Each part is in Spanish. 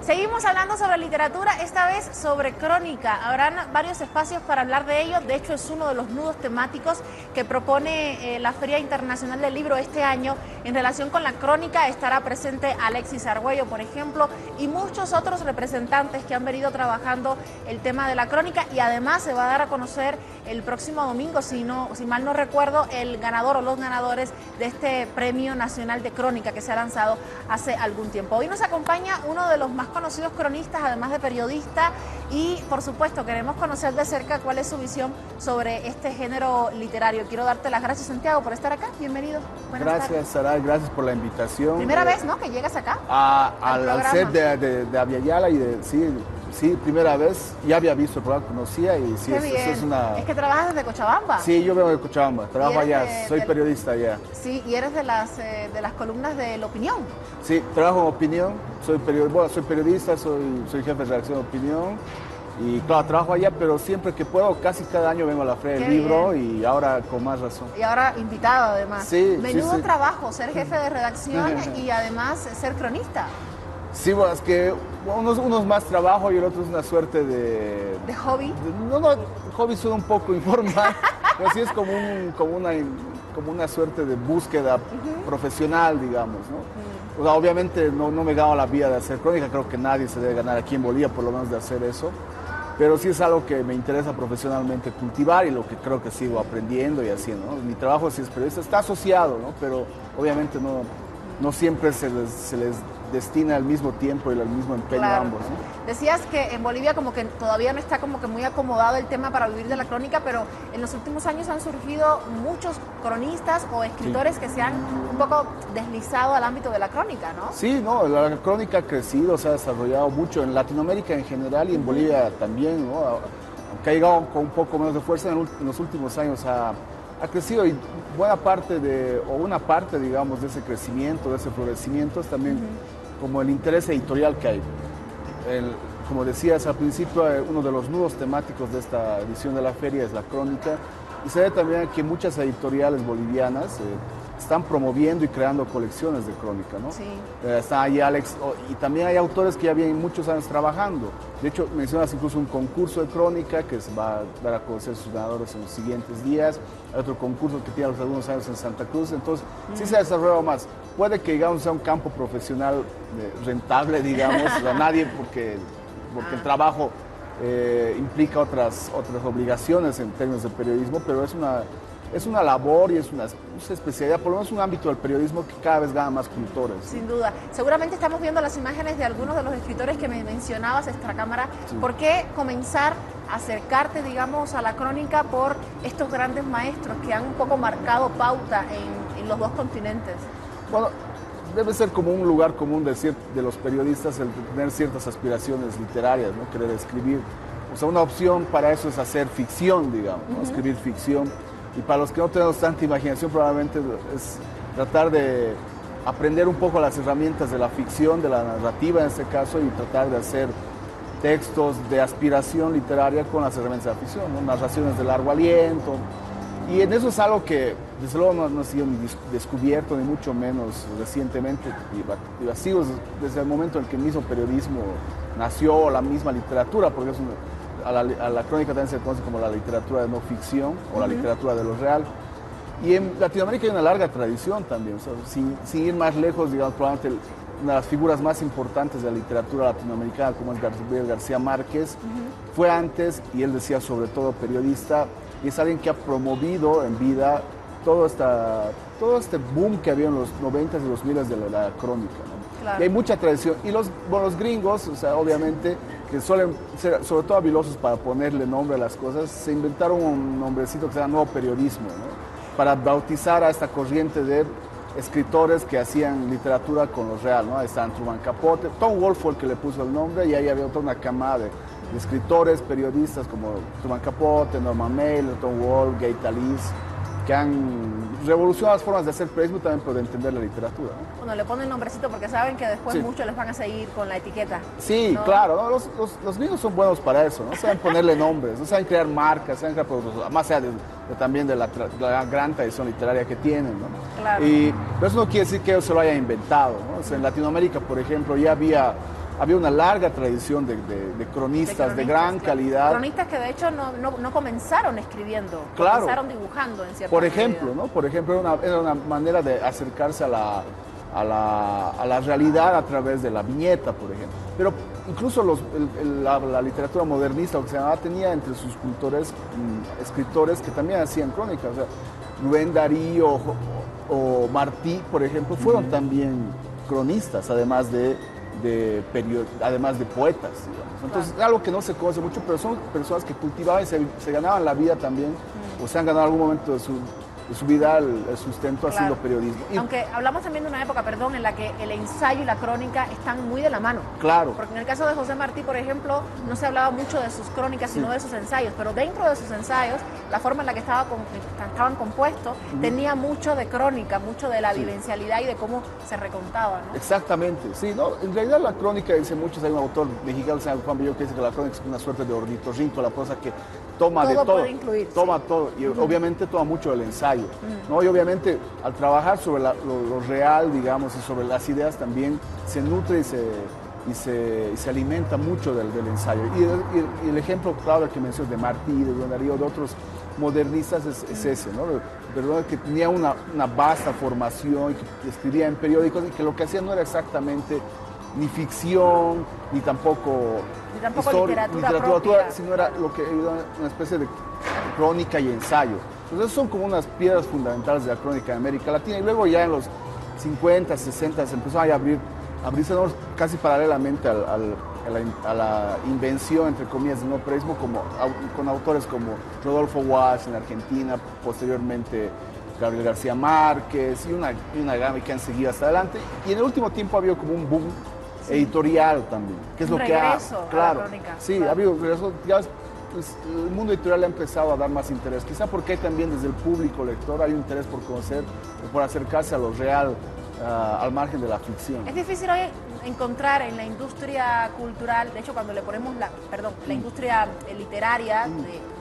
Seguimos hablando sobre literatura, esta vez sobre crónica. Habrán varios espacios para hablar de ello. De hecho, es uno de los nudos temáticos que propone la Feria Internacional del Libro este año. En relación con la crónica estará presente Alexis Argüello, por ejemplo, y muchos otros representantes que han venido trabajando el tema de la crónica. Y además se va a dar a conocer el próximo domingo, si mal no recuerdo, el ganador o los ganadores de este Premio Nacional de Crónica que se ha lanzado hace algún tiempo. Hoy nos acompaña uno de los más conocidos cronistas, además de periodista, y por supuesto queremos conocer de cerca cuál es su visión sobre este género literario. Quiero darte las gracias, Santiago, por estar acá. Bienvenido. Gracias, Saray, gracias por la invitación. Primera vez, ¿no?, que llegas acá. Al set de Aviala y sí, primera vez. Ya había visto el programa, conocía y sí, Qué bien. Eso es una... Es que trabajas desde Cochabamba. Sí, yo vengo de Cochabamba, trabajo allá, soy periodista allá. Sí, y eres de las columnas de La Opinión. Sí, trabajo en Opinión, soy periodista, soy jefe de redacción de Opinión. Y claro, trabajo allá, pero siempre que puedo, casi cada año vengo a la Feria del Libro y ahora con más razón. Y ahora invitado además. Sí, Menudo sí. trabajo, ser jefe de redacción y además ser cronista. Sí, bueno, es que unos más trabajo y el otro es una suerte de... ¿De hobby? No, hobby suena un poco informal, pero sí es como una suerte de búsqueda profesional, digamos, ¿no? O sea, obviamente no me gano la vida de hacer crónica, creo que nadie se debe ganar aquí en Bolivia por lo menos de hacer eso, pero sí es algo que me interesa profesionalmente cultivar y lo que creo que sigo aprendiendo y haciendo, ¿no? Mi trabajo sí es periodista, está asociado, ¿no? Pero obviamente no siempre se les destina el mismo tiempo y el mismo empeño a ambos, ¿no? Decías que en Bolivia como que todavía no está como que muy acomodado el tema para vivir de la crónica, pero en los últimos años han surgido muchos cronistas o escritores que se han un poco deslizado al ámbito de la crónica, ¿no? Sí, no, la crónica ha crecido, se ha desarrollado mucho en Latinoamérica en general y en Bolivia también, ¿no? Aunque ha llegado con un poco menos de fuerza en los últimos años ha crecido y una parte, digamos, de ese crecimiento, de ese florecimiento es también como el interés editorial que hay. Como decías al principio, uno de los nudos temáticos de esta edición de la feria es la crónica y se ve también que muchas editoriales bolivianas están promoviendo y creando colecciones de crónica, ¿no? Sí. Está ahí Alex, y también hay autores que ya vienen muchos años trabajando. De hecho, mencionas incluso un concurso de crónica que se va a dar a conocer sus ganadores en los siguientes días. Hay otro concurso que tiene algunos años en Santa Cruz. Entonces, sí se ha desarrollado más. Puede que, digamos, sea un campo profesional rentable, digamos, a nadie porque el trabajo implica otras obligaciones en términos de periodismo, pero es una labor y es una especialidad, por lo menos un ámbito del periodismo que cada vez gana más cultores. Sin duda. Seguramente estamos viendo las imágenes de algunos de los escritores que me mencionabas extra cámara. Sí. ¿Por qué comenzar a acercarte, digamos, a la crónica por estos grandes maestros que han un poco marcado pauta en los dos continentes? Bueno, debe ser como un lugar común de los periodistas el tener ciertas aspiraciones literarias, ¿no? Querer escribir. O sea, una opción para eso es hacer ficción, digamos, ¿no? Escribir ficción. Y para los que no tenemos tanta imaginación, probablemente es tratar de aprender un poco las herramientas de la ficción, de la narrativa en este caso, y tratar de hacer textos de aspiración literaria con las herramientas de la ficción, ¿no? Narraciones de largo aliento. Y en eso es algo que, desde luego, no ha sido ni descubierto, ni mucho menos recientemente. Y así desde el momento en que el mismo periodismo nació, la misma literatura, porque a la crónica también se conoce como la literatura de no ficción o la literatura de lo real. Y en Latinoamérica hay una larga tradición también, o sea, sin ir más lejos, digamos, probablemente una de las figuras más importantes de la literatura latinoamericana, como es Gabriel García Márquez, fue antes, y él decía sobre todo periodista, y es alguien que ha promovido en vida todo este boom que había en los 90s y 2000s de la crónica, ¿no? Claro. Y hay mucha tradición. Y los gringos, o sea, obviamente, que suelen ser sobre todo habilosos para ponerle nombre a las cosas, se inventaron un nombrecito que se llama nuevo periodismo, ¿no? Para bautizar a esta corriente de escritores que hacían literatura con lo real, ¿no? Ahí están Truman Capote, Tom Wolfe fue el que le puso el nombre, y ahí había toda una camada de escritores, periodistas como Truman Capote, Norman Mailer, Tom Wolfe, Gay Talese, que han revolucionado las formas de hacer periodismo también, pero de entender la literatura, ¿no? Bueno, le ponen nombrecito porque saben que después Sí. muchos les van a seguir con la etiqueta. Sí, ¿no? claro, ¿no? Los gringos son buenos para eso, ¿no? Saben ponerle nombres, no saben crear marcas, saben crear productos, más allá también de la gran tradición literaria que tienen, ¿no? Claro. Pero eso no quiere decir que ellos se lo hayan inventado, ¿no? O sea, en Latinoamérica, por ejemplo, ya había una larga tradición de cronistas de gran calidad. Cronistas que de hecho no comenzaron escribiendo, claro, comenzaron dibujando en cierta por medida. ejemplo, ¿no? Por ejemplo, era una manera de acercarse a la realidad a través de la viñeta, por ejemplo. Pero incluso la literatura modernista, o que se llamaba, tenía entre sus escritores que también hacían crónicas. O sea, Rubén Darío o Martí, por ejemplo, fueron también cronistas, además de poetas, digamos. Entonces, algo que no se conoce mucho, pero son personas que cultivaban y se ganaban la vida también, o se han ganado en algún momento de su vida el sustento haciendo periodismo. Aunque hablamos también de una época, perdón, en la que el ensayo y la crónica están muy de la mano. Claro. Porque en el caso de José Martí, por ejemplo, no se hablaba mucho de sus crónicas, sino de sus ensayos, pero dentro de sus ensayos, la forma en la que estaban compuestos, tenía mucho de crónica, mucho de la vivencialidad y de cómo se recontaba, ¿no? Exactamente, sí, ¿no? En realidad la crónica, dice muchos, hay un autor mexicano, se llama Juan Villoro, que dice que la crónica es una suerte de ornitorrinco, la prosa que toma de todo, puede incluir, toma todo, y obviamente toma mucho del ensayo, ¿no? Y obviamente al trabajar sobre lo real, digamos, y sobre las ideas también se nutre y se alimenta mucho del ensayo. Y el ejemplo claro que mencionas de Martí, de Rubén Darío, de otros modernistas es ese, ¿no? ¿Verdad? Que tenía una vasta formación, que escribía en periódicos y que lo que hacía no era exactamente ni ficción, ni tampoco literatura propia, sino era lo que era una especie de crónica y ensayo. Entonces son como unas piedras fundamentales de la crónica de América Latina. Y luego ya en los 50, 60 se empezó a abrirse casi paralelamente a la invención, entre comillas, del nuevo periodismo, con autores como Rodolfo Walsh en Argentina, posteriormente Gabriel García Márquez y una gama que han seguido hasta adelante. Y en el último tiempo ha habido como un boom editorial también, que es lo que ha... Claro, a la crónica, sí, ha habido regreso, ya pues, el mundo editorial ha empezado a dar más interés, quizá porque también desde el público lector hay un interés por conocer, por acercarse a lo real, al margen de la ficción. Es difícil hoy encontrar en la industria cultural, de hecho cuando le ponemos la industria literaria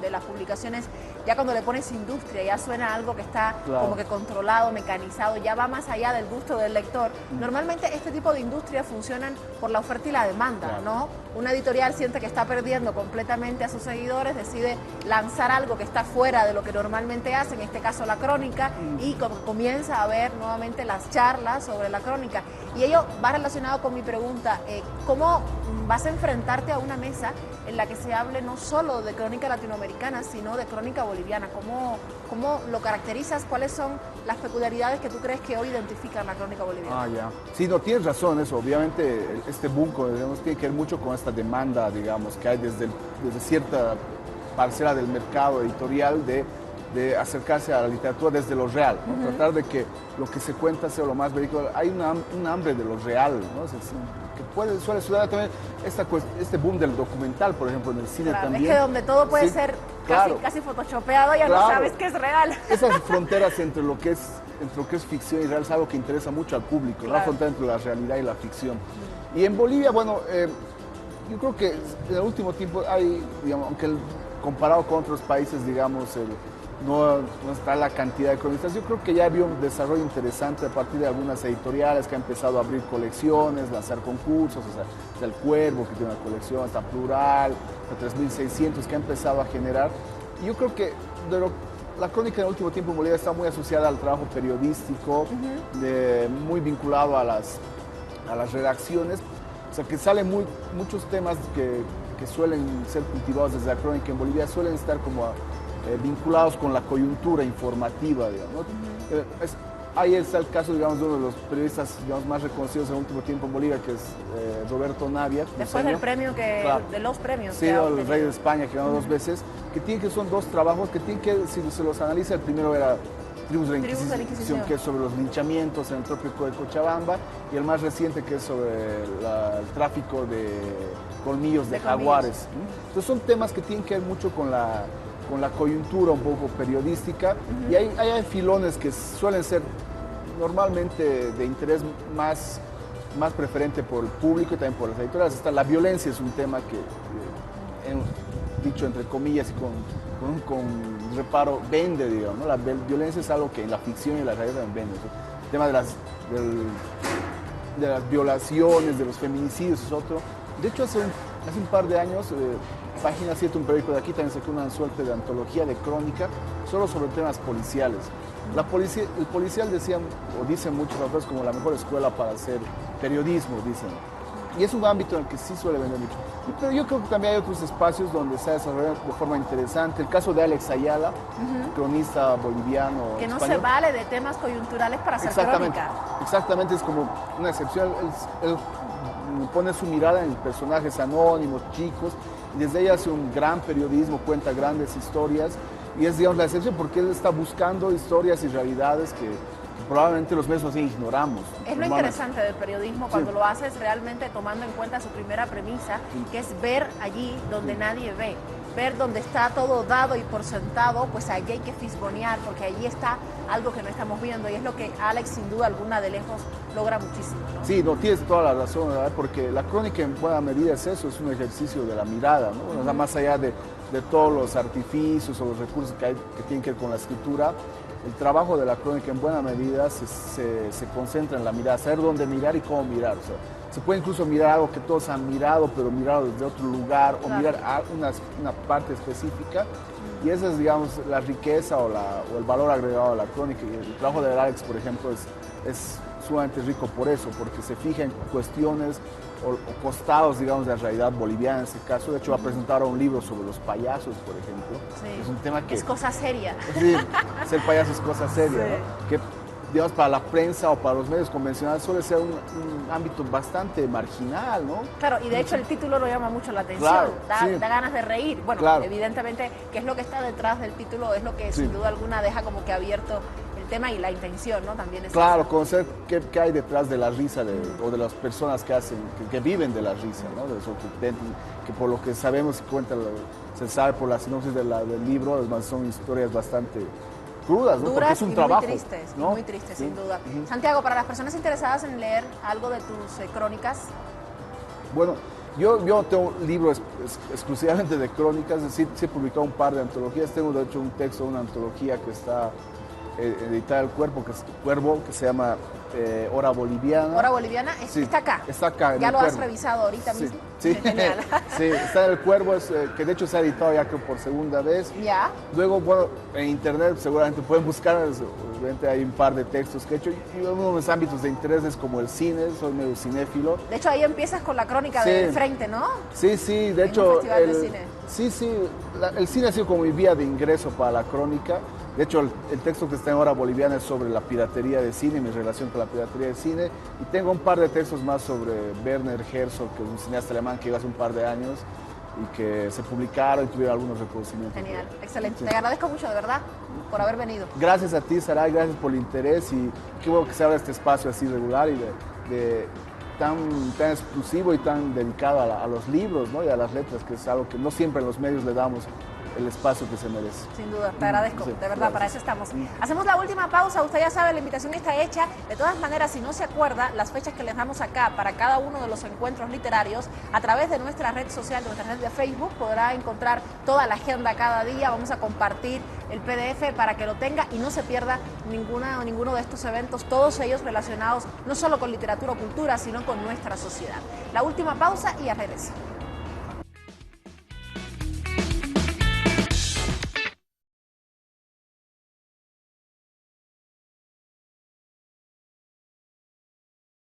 de las publicaciones, ya cuando le pones industria ya suena algo que está como que controlado, mecanizado, ya va más allá del gusto del lector. Normalmente este tipo de industrias funcionan por la oferta y la demanda, ¿no? Una editorial siente que está perdiendo completamente a sus seguidores, decide lanzar algo que está fuera de lo que normalmente hace, en este caso la crónica, y comienza a ver nuevamente las charlas sobre la crónica. Y ello va relacionado con mi pregunta, ¿cómo vas a enfrentarte a una mesa en la que se hable no solo de crónica latinoamericana, sino de crónica boliviana? ¿Cómo lo caracterizas? ¿Cuáles son las peculiaridades que tú crees que hoy identifican la crónica boliviana? Ya. Sí, no, tienes razón eso. Obviamente este boom, digamos, tiene que ver mucho con esta demanda, digamos, que hay desde cierta parcela del mercado editorial de acercarse a la literatura desde lo real, ¿no? Tratar de que lo que se cuenta sea lo más verídico. Hay un hambre de lo real, ¿no? Que suele suceder también este boom del documental, por ejemplo, en el cine también. Es que donde todo puede ser casi photoshopeado, ya no sabes que es real. Esas fronteras entre lo que es ficción y real es algo que interesa mucho al público, la frontera entre la realidad y la ficción. Y en Bolivia, bueno, yo creo que en el último tiempo hay, digamos, aunque comparado con otros países, digamos, no está la cantidad de cronistas. Yo creo que ya había un desarrollo interesante a partir de algunas editoriales que han empezado a abrir colecciones, lanzar concursos, o sea, está El Cuervo, que tiene una colección, está Plural, está 3600, que ha empezado a generar. Y yo creo que la crónica en el último tiempo en Bolivia está muy asociada al trabajo periodístico, muy vinculado a las redacciones, o sea, que salen muchos temas que suelen ser cultivados desde la crónica en Bolivia, suelen estar como vinculados con la coyuntura informativa, digamos, ¿no? Ahí está el caso, digamos, de uno de los periodistas, digamos, más reconocidos en el último tiempo en Bolivia, que es Roberto Navia. Después del premio de los premios. Sí, el Rey de España, que ganó 2 veces, que son 2 trabajos que tienen que, si se los analiza, el primero era Tribus de la Inquisición, que es sobre los linchamientos en el trópico de Cochabamba, y el más reciente, que es sobre el tráfico de colmillos de jaguares. Entonces son temas que tienen que ver mucho con la coyuntura un poco periodística, y hay filones que suelen ser normalmente de interés más preferente por el público y también por las editoriales. La violencia es un tema que dicho entre comillas y con reparo, vende, digamos, ¿no? La violencia es algo que en la ficción y la realidad también vende. El tema de las violaciones, de los feminicidios es otro. De hecho, hace un par de años, Página 7, un periódico de aquí, también sacó una suerte de antología de crónica solo sobre temas policiales. El policial decían, o dicen muchos autores, como la mejor escuela para hacer periodismo, dicen. Y es un ámbito en el que sí suele vender mucho. Pero yo creo que también hay otros espacios donde se ha desarrollado de forma interesante. El caso de Alex Ayala, cronista boliviano. Que no español. se vale de temas coyunturales para hacer crónica. Exactamente, es como una excepción. Él pone su mirada en personajes anónimos, chicos, y desde ella hace un gran periodismo, cuenta grandes historias, y es, digamos, la excepción porque él está buscando historias y realidades que probablemente los medios así ignoramos. Es lo interesante del periodismo cuando lo haces realmente tomando en cuenta su primera premisa, que es ver allí donde nadie ve, ver donde está todo dado y por sentado, pues allí hay que fisgonear porque allí está algo que no estamos viendo y es lo que Alex sin duda alguna de lejos logra muchísimo, ¿no? Sí, no, tienes toda la razón, ¿verdad? Porque la crónica en buena medida es eso, es un ejercicio de la mirada, ¿no? O sea, más allá de todos los artificios o los recursos que tienen que ver con la escritura, el trabajo de la crónica en buena medida se concentra en la mirada, saber dónde mirar y cómo mirar. O sea, se puede incluso mirar algo que todos han mirado, pero mirado desde otro lugar, o mirar una parte específica. Y esa es, digamos, la riqueza o el valor agregado de la crónica. Y el trabajo de Alex, por ejemplo, es sumamente rico por eso, porque se fija en cuestiones o costados, digamos, de la realidad boliviana en este caso. De hecho, va a presentar un libro sobre los payasos, por ejemplo. Sí. Es un tema que... Es cosa seria. Sí, ser payaso es cosa seria, ¿no? Que, digamos, para la prensa o para los medios convencionales suele ser un ámbito bastante marginal, ¿no? Claro, y de hecho el título lo llama mucho la atención, claro, da ganas de reír. Bueno, claro, evidentemente, ¿qué es lo que está detrás del título? Es lo que sin duda alguna deja como que abierto el tema y la intención, ¿no? También es claro, conocer qué hay detrás de la risa o de las personas que viven de la risa, ¿no? Que por lo que sabemos y cuenta, se sabe por la sinopsis del libro, además son historias bastante crudas, ¿no? Duras, porque es un trabajo, ¿no? Muy tristes, sin duda. Santiago, para las personas interesadas en leer algo de tus crónicas. Bueno, yo tengo libros exclusivamente de crónicas, es decir, sí he publicado un par de antologías. Tengo de hecho un texto de una antología que está editada el Cuervo, que se llama Hora Boliviana. Hora Boliviana está acá. Está acá. Ya lo has revisado ahorita mismo. Sí, genial. Sí, está en el Cuervo, que de hecho se ha editado ya creo por segunda vez. Ya. Luego, bueno, en internet seguramente pueden buscar, obviamente hay un par de textos que he hecho. Y uno de mis ámbitos de interés es como el cine, soy medio cinéfilo. De hecho, ahí empiezas con la crónica del Frente, ¿no? Sí, de hecho. Un festival de cine. Sí, el cine ha sido como mi vía de ingreso para la crónica. De hecho, el texto que está en Hora Boliviana es sobre la piratería de cine, mi relación con la piratería de cine. Y tengo un par de textos más sobre Werner Herzog, que es un cineasta alemán que llegó hace un par de años y que se publicaron y tuvieron algunos reconocimientos. Genial, excelente. Sí. Te agradezco mucho, de verdad, por haber venido. Gracias a ti, Saray, gracias por el interés y qué bueno que se abra este espacio así regular y tan exclusivo y tan dedicado a los libros, ¿no? Y a las letras, que es algo que no siempre en los medios le damos el espacio que se merece. Sin duda, te agradezco, de verdad, gracias. Para eso estamos. Hacemos la última pausa, usted ya sabe, la invitación está hecha. De todas maneras, si no se acuerda, las fechas que les damos acá para cada uno de los encuentros literarios, a través de nuestra red social, de nuestra red de Facebook, podrá encontrar toda la agenda cada día. Vamos a compartir el PDF para que lo tenga y no se pierda ninguno de estos eventos, todos ellos relacionados no solo con literatura o cultura, sino con nuestra sociedad. La última pausa y ya regreso.